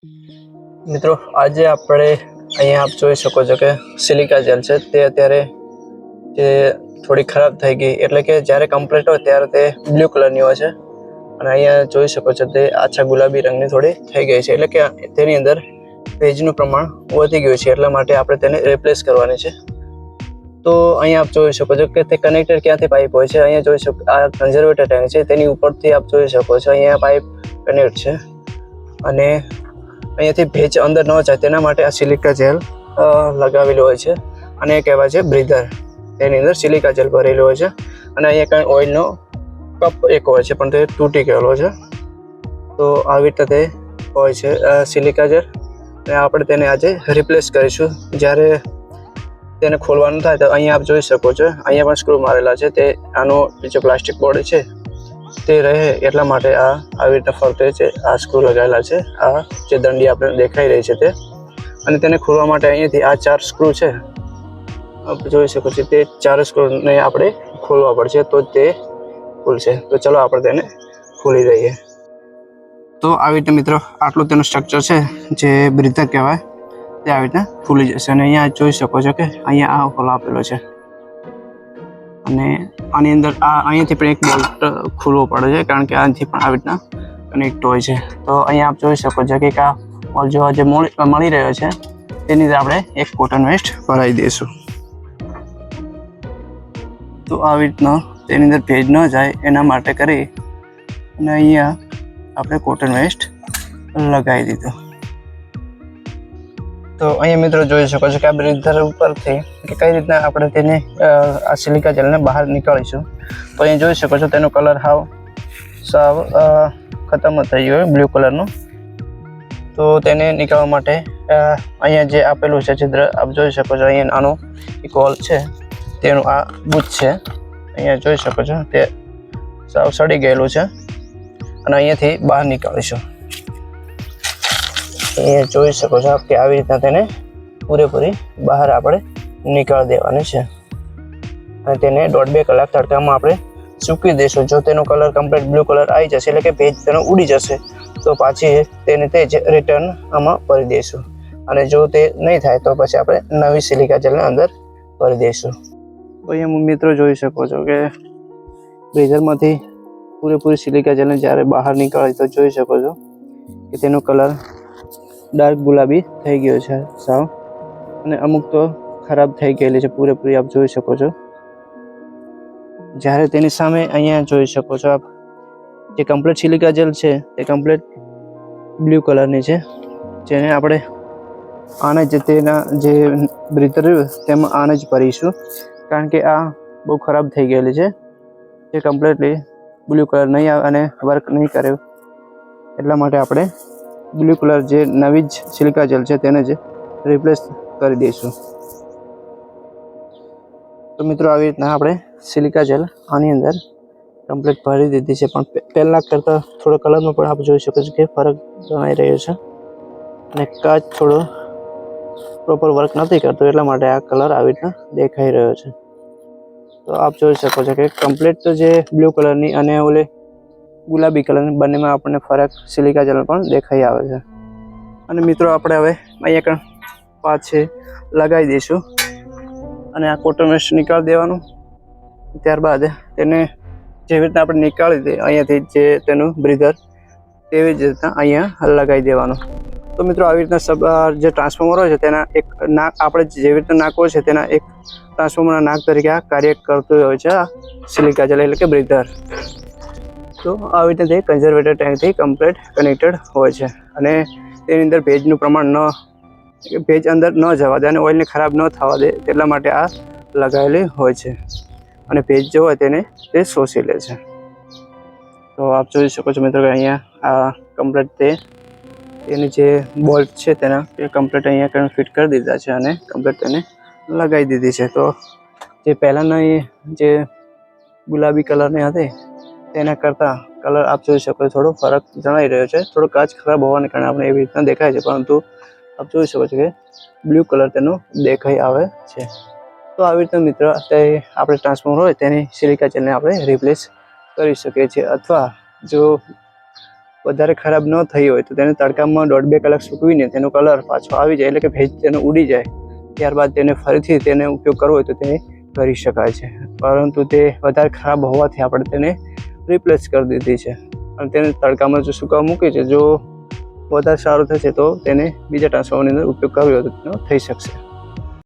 મિત્રો આજે આપણે અહીંયા આપ જોઈ શકો છો કે સિલિકા જેલ છે તે અત્યારે જે થોડી ખરાબ થઈ ગઈ, એટલે કે જ્યારે કમ્પ્લીટ હોય ત્યારે તે બ્લુ કલરની હોય છે અને અહીંયા જોઈ શકો છો તે આછા ગુલાબી રંગની થોડી થઈ ગઈ છે, એટલે કે તેની અંદર ભેજનું પ્રમાણ વધી ગયું છે, એટલા માટે આપણે તેને રિપ્લેસ કરવાની છે। તો અહીંયા આપ જોઈ શકો છો કે તે કનેક્ટેડ ક્યાંથી પાઇપ હોય છે। અહીંયા જોઈ શકો આ કન્ઝર્વેટર ટેન્ક છે, તેની ઉપરથી આપ જોઈ શકો છો અહીંયા પાઇપ કનેક્ટ છે અને અહીંયાથી ભેજ અંદર ન જાય તેના માટે આ સિલિકા જેલ લગાવેલું હોય છે અને એ કહેવાય છે બ્રીધર। તેની અંદર સિલિકા જેલ ભરેલું હોય છે અને અહીંયા કંઈ ઓઇલનો કપ એક હોય છે પણ તે તૂટી ગયેલો છે। તો આવી રીતે તે હોય છે સિલિકા જેલ અને આપણે તેને આજે રિપ્લેસ કરીશું। જ્યારે તેને ખોલવાનું થાય તો અહીંયા આપ જોઈ શકો છો અહીંયા પણ સ્ક્રૂ મારેલા છે, તે આનો જે પ્લાસ્ટિક બોડી છે તે રહે એટલા માટે આ આવી રીતે ફરતે છે, આ સ્ક્રૂ લગાવેલા છે, આ જે દંડી આપણે દેખાઈ રહી છે તે। અને તેને ખોલવા માટે અહીંયાથી આ 4 સ્ક્રૂ છે, આપ જોઈ શકો છો તે 4 સ્ક્રૂને આપણે ખોલવા પડશે તો તે ખુલશે। તો ચલો આપણે તેને ખોલી દઈએ। તો આવી રીતે મિત્રો આટલું તેનું સ્ટ્રક્ચર છે જે બ્રીધર કહેવાય તે આવી રીતે ખુલી જશે અને અહીંયા જોઈ શકો છો કે અહીંયા આ હોલ આપેલો છે અને આની અંદર અહીંયાથી પણ એક બોલ્ટ ખોલવો પડે છે કારણ કે આનાથી પણ આવી રીતના કનેક્ટ હોય છે। તો અહીંયા આપ જોઈ શકો છો કે આ હોલ જે મળી રહ્યો છે તેની અંદર આપણે એક કોટન વેસ્ટ ભરાઈ દઈશું। તો આવી રીતના તેની અંદર ભેજ ન જાય એના માટે કરી અને અહીંયા આપણે કોટન વેસ્ટ લગાવી દીધો। તો અહીંયા મિત્રો જોઈ શકો છો કે આ બ્રીધર ઉપરથી કે કઈ રીતના આપણે તેને આ સિલિકા જેલને બહાર નીકાળીશું। તો અહીંયા જોઈ શકો છો તેનો કલર સાવ ખતમ થઈ ગયો બ્લુ કલરનો। તો તેને નીકાળવા માટે અહીંયા જે આપેલું છે છિદ્ર આપ જોઈ શકો છો, અહીંયા નાનો એક હોલ છે, તેનું આ બૂચ છે, અહીંયા જોઈ શકો છો તે સાવ સડી ગયેલું છે અને અહીંયાથી બહાર નીકાળીશું। અહીંયા જોઈ શકો છો કે આવી રીતના તેને પૂરેપૂરી બહાર આપણે નીકાળી દેવાની છે અને તેને 1.5-2 કલાક તડકામાં આપણે સૂકવી દઈશું। જો તેનો કલર કમ્પ્લીટ બ્લુ કલર આવી જશે એટલે કે ભેજ તેનો ઉડી જશે તો પાછી તેને તે જ રિટર્ન આમાં ભરી દઈશું અને જો તે નહીં થાય તો પછી આપણે નવી સિલિકા જેલને અંદર ભરી દઈશું। તો અહીંયા મિત્રો જોઈ શકો છો કે બ્રીધરમાંથી પૂરેપૂરી સિલિકા જેલને જ્યારે બહાર નીકળે તો જોઈ શકો છો કે તેનો કલર ડાર્ક ગુલાબી થઈ ગયો છે સાવ, અને અમુક તો ખરાબ થઈ ગયેલી છે પૂરેપૂરી આપ જોઈ શકો છો। જ્યારે તેની સામે અહીંયા જોઈ શકો છો આપ જે કમ્પ્લીટ સિલિકા જેલ છે તે કમ્પ્લીટ બ્લુ કલરની છે, જેને આપણે આને જ તેના જે બ્રીધર તેમાં આને જ ભરીશું કારણ કે આ બહુ ખરાબ થઈ ગયેલી છે, જે કમ્પ્લીટલી બ્લુ કલર નહીં આવે અને વર્ક નહીં કરે એટલા માટે આપણે બ્લુ કલર જે નવી જ સિલિકા જેલ છે તેને જ રિપ્લેસ કરી દઈશું। તો મિત્રો આવી રીતના આપણે સિલિકા જેલ આની અંદર કમ્પ્લીટ ભરી દીધી છે, પણ પહેલાં કરતાં થોડો કલરમાં પણ આપ જોઈ શકો છો કે ફરક જણાઈ રહ્યો છે અને કાચ થોડો પ્રોપર વર્ક નથી કરતો એટલા માટે આ કલર આવી રીતના દેખાઈ રહ્યો છે। તો આપ જોઈ શકો છો કે કમ્પ્લીટ તો જે બ્લુ કલરની અને ઓલે ગુલાબી કલરની બંનેમાં આપણને ફરક સિલિકા જેલ પણ દેખાઈ આવે છે। અને મિત્રો આપણે હવે અહીંયા પાછે લગાવી દઈશું અને આ કોટન વેસ્ટ નીકાળી દેવાનું। ત્યારબાદ તેને જેવી રીતના આપણે નીકાળી દઈએ અહીંયાથી જે તેનું બ્રીધર તેવી જ રીતના અહીંયા લગાવી દેવાનું। તો મિત્રો આવી રીતના જે ટ્રાન્સફોર્મર હોય છે તેના એક નાક આપણે જેવી રીતના નાક હોય છે તેના એક ટ્રાન્સફોર્મરના નાક તરીકે આ કાર્ય કરતું હોય છે આ સિલિકા જેલ એટલે કે બ્રીધર। તો આવી રીતે તે કન્ઝર્વેટર ટેન્કથી કમ્પ્લીટ કનેક્ટેડ હોય છે અને તેની અંદર ભેજનું પ્રમાણ ભેજ અંદર ન જવા દે અને ઓઇલને ખરાબ ન થવા દે એટલા માટે આ લગાવેલી હોય છે અને ભેજ જો હોય તેને તે શોષી લે છે। તો આપ જોઈ શકો છો મિત્રો કે અહીંયા આ કમ્પ્લીટ તેની જે બોલ્ટ છે તેના એ કમ્પ્લીટ અહીંયા ફિટ કરી દીધા છે અને કમ્પ્લીટ તેને લગાવી દીધી છે। તો જે પહેલાંની જે ગુલાબી કલરની હતી તેના કરતાં કલર આપ જોઈ શકો થોડો ફરક જણાઈ રહ્યો છે। થોડો કાચ ખરાબ હોવાને કારણે આપણે એવી રીતના દેખાય છે, પરંતુ આપ જોઈ શકો છો કે બ્લુ કલર તેનો દેખાઈ આવે છે। તો આવી રીતના મિત્ર અત્યારે આપણે ટ્રાન્સફોર્મર હોય તેની સિલિકા જેલને આપણે રિપ્લેસ કરી શકીએ છીએ, અથવા જો વધારે ખરાબ ન થઈ હોય તો તેને તડકામાં 1.5-2 કલાક સૂકવીને તેનો કલર પાછો આવી જાય, એટલે કે ભેજ તેનો ઉડી જાય, ત્યારબાદ તેને ફરીથી તેને ઉપયોગ કરવો હોય તો તે કરી શકાય છે. પરંતુ તે વધારે ખરાબ હોવાથી આપણે તેને રિપ્લેસ કરી દીધી છે અને તેને તડકામાં જો સૂકવવા મૂકી છે. જો વધારે સારું થશે તો તેને બીજા ટ્રાન્સફોર્મરની અંદર ઉપયોગ કર્યો તો તેનો થઈ શકશે.